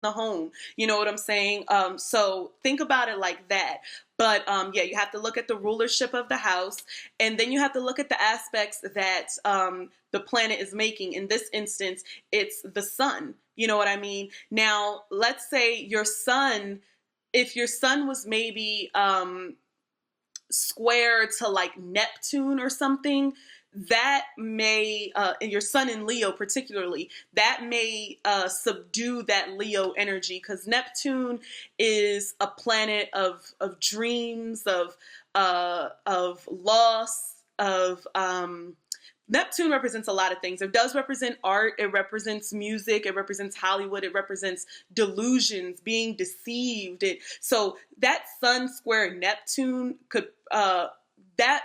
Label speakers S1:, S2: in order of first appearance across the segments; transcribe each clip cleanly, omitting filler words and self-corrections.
S1: the home. You know what I'm saying? So think about it like that. But yeah, you have to look at the rulership of the house, and then you have to look at the aspects that the planet is making. In this instance, it's the sun. You know what I mean? Now, let's say your sun, if your sun was maybe square to like Neptune or something, that may, your sun in Leo particularly, that may subdue that Leo energy, because Neptune is a planet of dreams, of loss, of Neptune represents a lot of things. It does represent art. It represents music. It represents Hollywood. It represents delusions, being deceived. So that Sun square Neptune that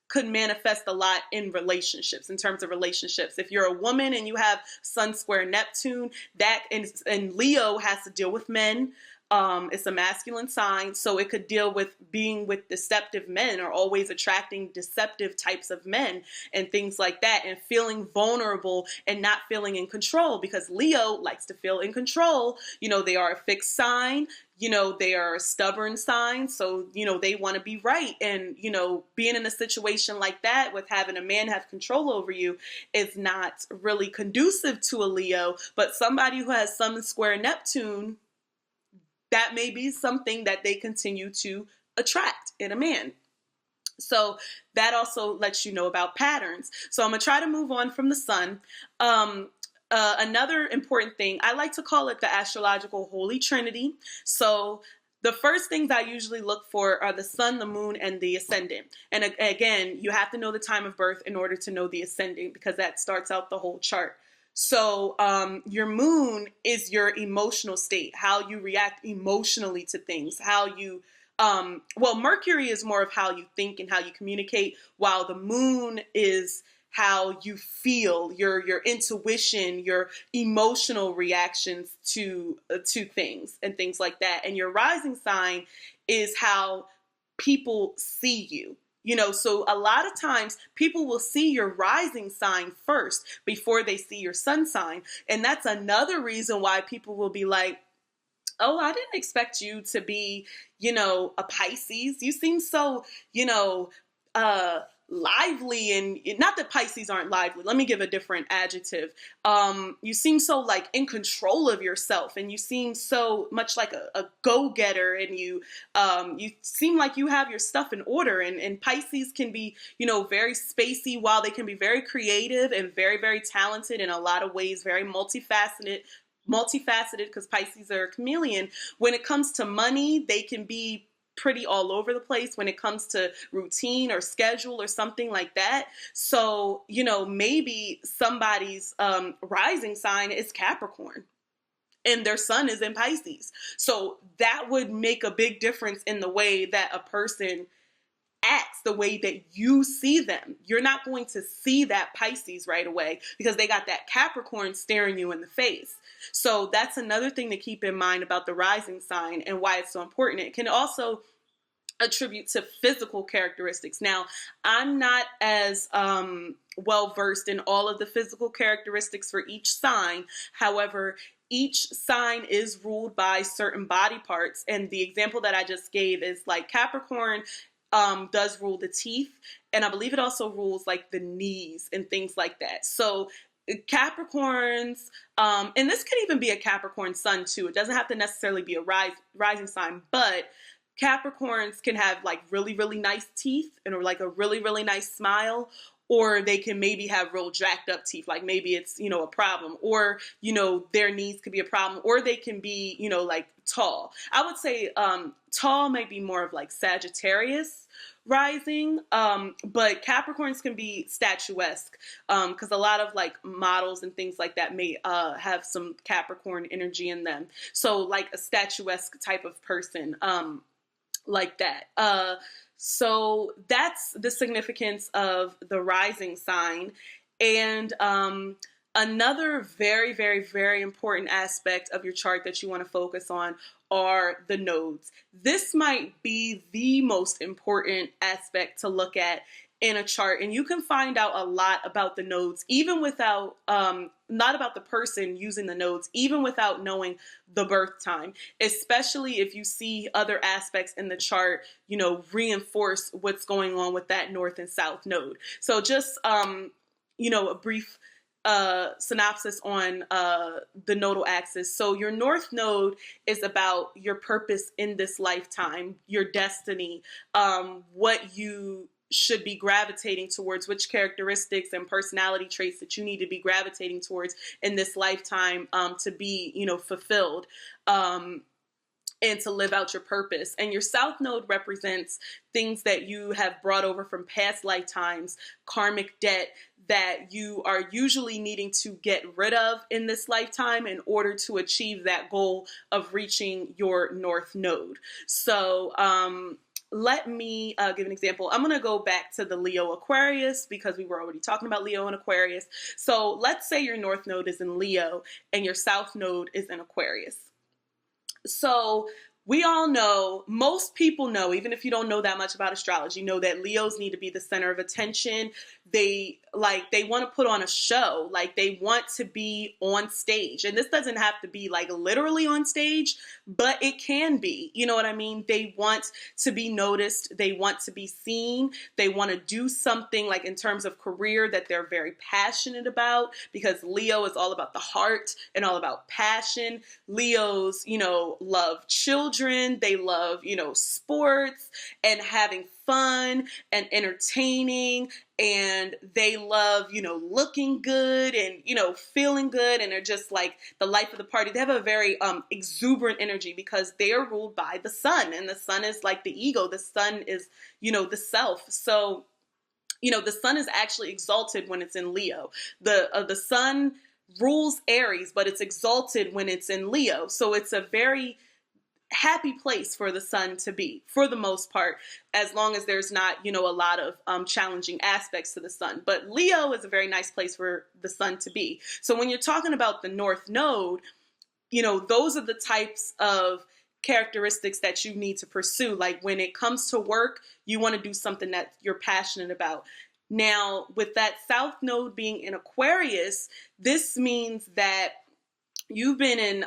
S1: could manifest a lot in relationships, in terms of relationships. If you're a woman and you have Sun square Neptune, that and Leo has to deal with men. It's a masculine sign, so it could deal with being with deceptive men, or always attracting deceptive types of men and things like that, and feeling vulnerable and not feeling in control, because Leo likes to feel in control. You know, they are a fixed sign. You know, they are a stubborn sign, so, you know, they want to be right. And, you know, being in a situation like that with having a man have control over you is not really conducive to a Leo. But somebody who has Sun square Neptune, that may be something that they continue to attract in a man. So that also lets you know about patterns. So I'm going to try to move on from the sun. Another important thing, I like to call it the astrological Holy Trinity. So the first things I usually look for are the sun, the moon, and the ascendant. And again, you have to know the time of birth in order to know the ascendant, because that starts out the whole chart. So your moon is your emotional state, how you react emotionally to things, how you, well, Mercury is more of how you think and how you communicate, while the moon is how you feel, your intuition, your emotional reactions to things and things like that. And your rising sign is how people see you. You know, so a lot of times people will see your rising sign first before they see your sun sign. And that's another reason why people will be like, oh, I didn't expect you to be, you know, a Pisces. You seem so, you know, lively. And not that Pisces aren't lively. Let me give a different adjective. You seem so like in control of yourself, and you seem so much like a go-getter, and you seem like you have your stuff in order. And Pisces can be, you know, very spacey, while they can be very creative and very, very talented in a lot of ways, very multifaceted, because Pisces are a chameleon. When it comes to money, they can be pretty all over the place when it comes to routine or schedule or something like that. So, you know, maybe somebody's rising sign is Capricorn and their sun is in Pisces. So that would make a big difference in the way that a person acts, the way that you see them. You're not going to see that Pisces right away because they got that Capricorn staring you in the face. So that's another thing to keep in mind about the rising sign and why it's so important. It can also attribute to physical characteristics. Now, I'm not as well versed in all of the physical characteristics for each sign. However, each sign is ruled by certain body parts. And the example that I just gave is like Capricorn does rule the teeth. And I believe it also rules like the knees and things like that. So Capricorns, and this could even be a Capricorn sun too. It doesn't have to necessarily be a rising sign, but Capricorns can have like really, really nice teeth and or like a really, really nice smile, or they can maybe have real jacked up teeth. Like maybe it's, you know, a problem, or, you know, their knees could be a problem, or they can be, you know, like tall. I would say tall might be more of like Sagittarius rising, but Capricorns can be statuesque, because a lot of like models and things like that may have some Capricorn energy in them. So like a statuesque type of person, like that. So that's the significance of the rising sign. And another very, very, very important aspect of your chart that you want to focus on are the nodes. This might be the most important aspect to look at in a chart, and you can find out a lot about the nodes even without not about the person using the nodes, even without knowing the birth time, especially if you see other aspects in the chart, reinforce what's going on with that north and south node. So just, a brief synopsis on the nodal axis. So your north node is about your purpose in this lifetime, your destiny, what you should be gravitating towards, which characteristics and personality traits that you need to be gravitating towards in this lifetime to be, fulfilled. And to live out your purpose. And your south node represents things that you have brought over from past lifetimes, karmic debt that you are usually needing to get rid of in this lifetime in order to achieve that goal of reaching your north node. So let me give an example. I'm going to go back to the Leo Aquarius because we were already talking about Leo and Aquarius. So let's say your north node is in Leo and your south node is in Aquarius. So we all know, most people know, even if you don't know that much about astrology, know that Leos need to be the center of attention. They want to put on a show, like they want to be on stage. And this doesn't have to be like literally on stage, but it can be, you know what I mean? They want to be noticed. They want to be seen. They want to do something like in terms of career that they're very passionate about, because Leo is all about the heart and all about passion. Leos, love children. They love, sports and having fun and entertaining, and they love, looking good and, feeling good, and they're just like the life of the party. They have a very exuberant energy because they are ruled by the sun, and the sun is like the ego. The sun is, the self. So, the sun is actually exalted when it's in Leo. The sun rules Aries, but it's exalted when it's in Leo. So it's a very happy place for the sun to be, for the most part, as long as there's not, a lot of challenging aspects to the sun. But Leo is a very nice place for the sun to be. So when you're talking about the north node, those are the types of characteristics that you need to pursue. Like when it comes to work, you want to do something that you're passionate about. Now, with that south node being in Aquarius, this means that you've been in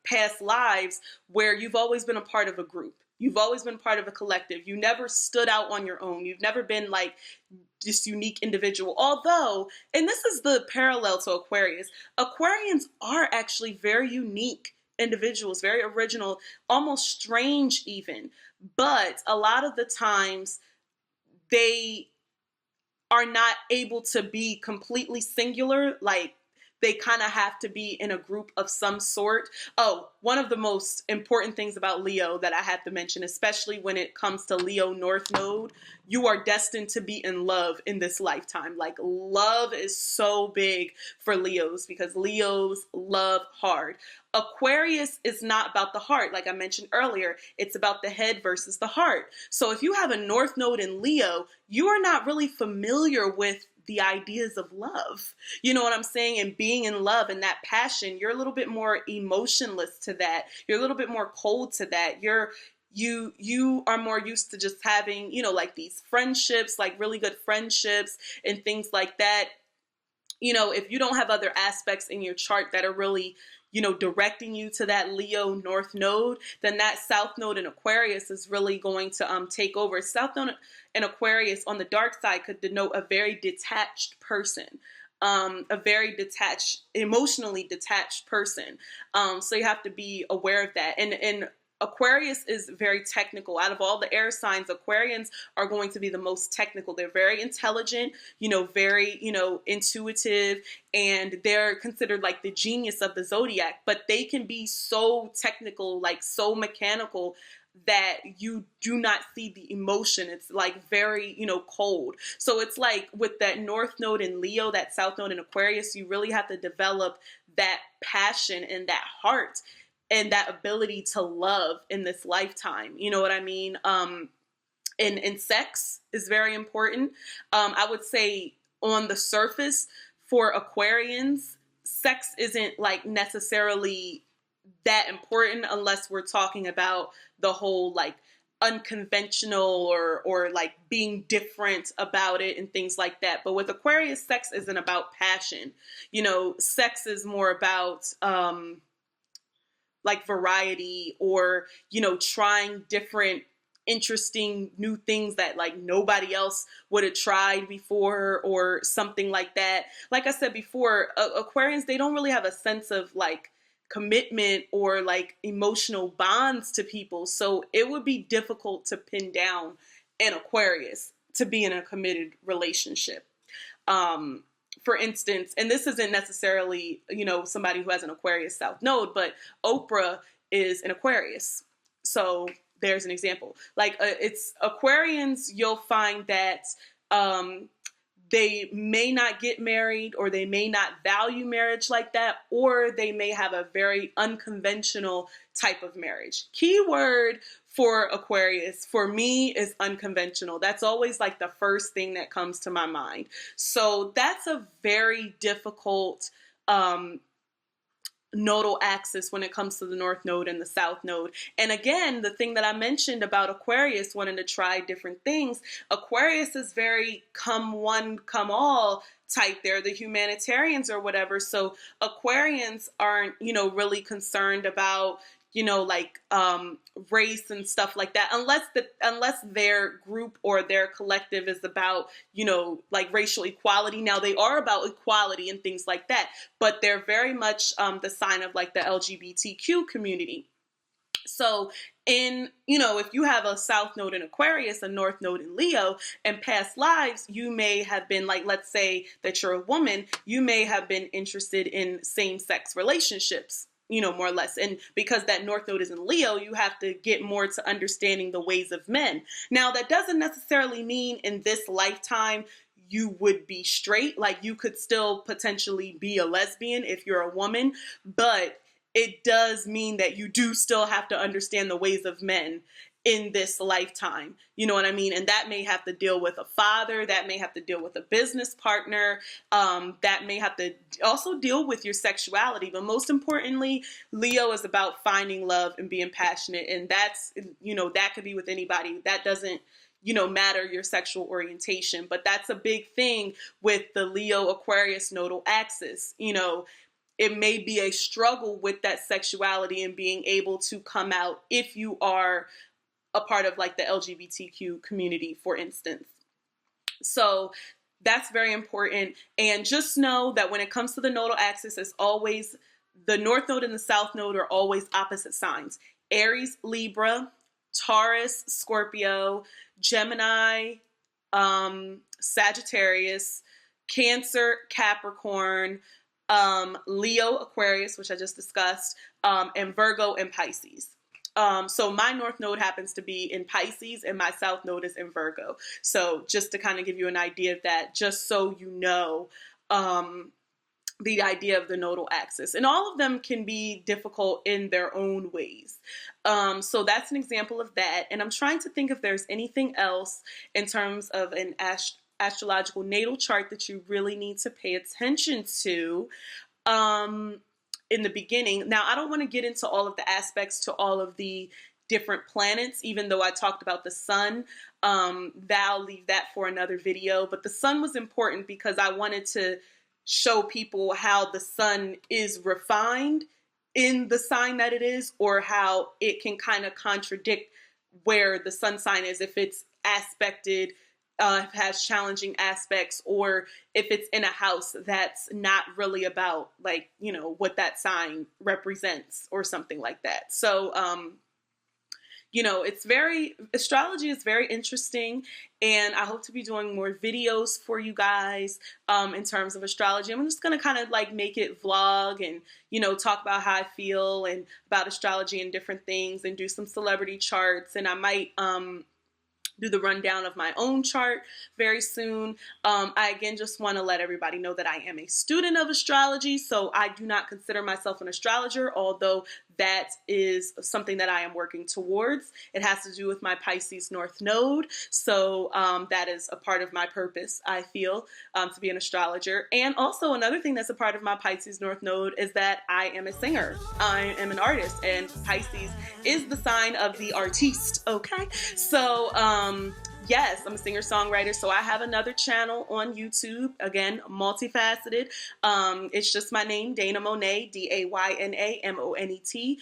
S1: past lives where you've always been a part of a group. You've always been part of a collective. You never stood out on your own. You've never been like this unique individual. Although, and this is the parallel to Aquarius, Aquarians are actually very unique individuals, very original, almost strange even. But a lot of the times they are not able to be completely singular, like they kind of have to be in a group of some sort. Oh, one of the most important things about Leo that I have to mention, especially when it comes to Leo North Node, you are destined to be in love in this lifetime. Like love is so big for Leos because Leos love hard. Aquarius is not about the heart. Like I mentioned earlier, it's about the head versus the heart. So if you have a North Node in Leo, you are not really familiar with the ideas of love. You know what I'm saying? And being in love and that passion, you're a little bit more emotionless to that. You're a little bit more cold to that. You are more used to just having, like these friendships, like really good friendships and things like that. If you don't have other aspects in your chart that are really, directing you to that Leo North Node, then that South Node in Aquarius is really going to take over. South Node in Aquarius on the dark side could denote a very detached person, a very detached, emotionally detached person. So you have to be aware of that. And Aquarius is very technical. Out of all the air signs, Aquarians are going to be the most technical. They're very intelligent, very, intuitive, and they're considered like the genius of the zodiac, but they can be so technical, like so mechanical that you do not see the emotion. It's like very, cold. So it's like with that North Node in Leo, that South Node in Aquarius, you really have to develop that passion and that heart and that ability to love in this lifetime. You know what I mean? And sex is very important. I would say on the surface for Aquarians, sex isn't like necessarily that important unless we're talking about the whole like unconventional or like being different about it and things like that. But with Aquarius, sex isn't about passion. You know, sex is more about like variety, or, you know, trying different interesting new things that like nobody else would have tried before or something like that. Like I said before, Aquarians, they don't really have a sense of like commitment or like emotional bonds to people. So it would be difficult to pin down an Aquarius to be in a committed relationship. For instance, and this isn't necessarily, you know, somebody who has an Aquarius South Node, but Oprah is an Aquarius. So there's an example. Like it's Aquarians, you'll find that they may not get married, or they may not value marriage like that, or they may have a very unconventional type of marriage. Keyword for Aquarius for me is unconventional. That's always like the first thing that comes to my mind. So that's a very difficult nodal axis when it comes to the North Node and the South Node. And again, the thing that I mentioned about Aquarius wanting to try different things, Aquarius is very come one, come all type. They're the humanitarians or whatever. So Aquarians aren't, you know, really concerned about, you know, like race and stuff like that, unless their group or their collective is about, you know, like racial equality. Now they are about equality and things like that, but they're very much the sign of like the LGBTQ community. So in, you know, if you have a South Node in Aquarius, a North Node in Leo, and past lives, you may have been like, let's say that you're a woman, you may have been interested in same-sex relationships, you know, more or less. And because that North Node is in Leo, you have to get more to understanding the ways of men. Now, that doesn't necessarily mean in this lifetime you would be straight. Like you could still potentially be a lesbian if you're a woman, but it does mean that you do still have to understand the ways of men in this lifetime. You know what I mean? And that may have to deal with a father, that may have to deal with a business partner, that may have to also deal with your sexuality. But most importantly, Leo is about finding love and being passionate. And that's, you know, that could be with anybody. That doesn't, you know, matter your sexual orientation. But that's a big thing with the Leo Aquarius nodal axis. You know, it may be a struggle with that sexuality and being able to come out if you are a part of like the LGBTQ community, for instance. So that's very important. And just know that when it comes to the nodal axis, it's always the North Node and the South Node are always opposite signs. Aries, Libra, Taurus, Scorpio, Gemini, Sagittarius, Cancer, Capricorn, Leo, Aquarius, which I just discussed, and Virgo and Pisces. So my North Node happens to be in Pisces and my South Node is in Virgo. So just to kind of give you an idea of that, just so you know, the idea of the nodal axis. And all of them can be difficult in their own ways. So that's an example of that. And I'm trying to think if there's anything else in terms of an astrological natal chart that you really need to pay attention to. In the beginning. Now, I don't want to get into all of the aspects to all of the different planets, even though I talked about the sun. I'll leave that for another video. But the sun was important because I wanted to show people how the sun is refined in the sign that it is, or how it can kind of contradict where the sun sign is if it's aspected, has challenging aspects, or if it's in a house that's not really about like, you know, what that sign represents or something like that. So, you know, astrology is very interesting, and I hope to be doing more videos for you guys in terms of astrology. I'm just going to kind of like make it vlog and, you know, talk about how I feel and about astrology and different things, and do some celebrity charts, and I might do the rundown of my own chart very soon. I again just want to let everybody know that I am a student of astrology, so I do not consider myself an astrologer, although that is something that I am working towards. It has to do with my Pisces North Node. So that is a part of my purpose, I feel, to be an astrologer. And also another thing that's a part of my Pisces North Node is that I am a singer. I am an artist, and Pisces is the sign of the artiste, okay? So, yes, I'm a singer-songwriter, so I have another channel on YouTube, again, multifaceted. It's just my name, Dana Monet, Daynamonet.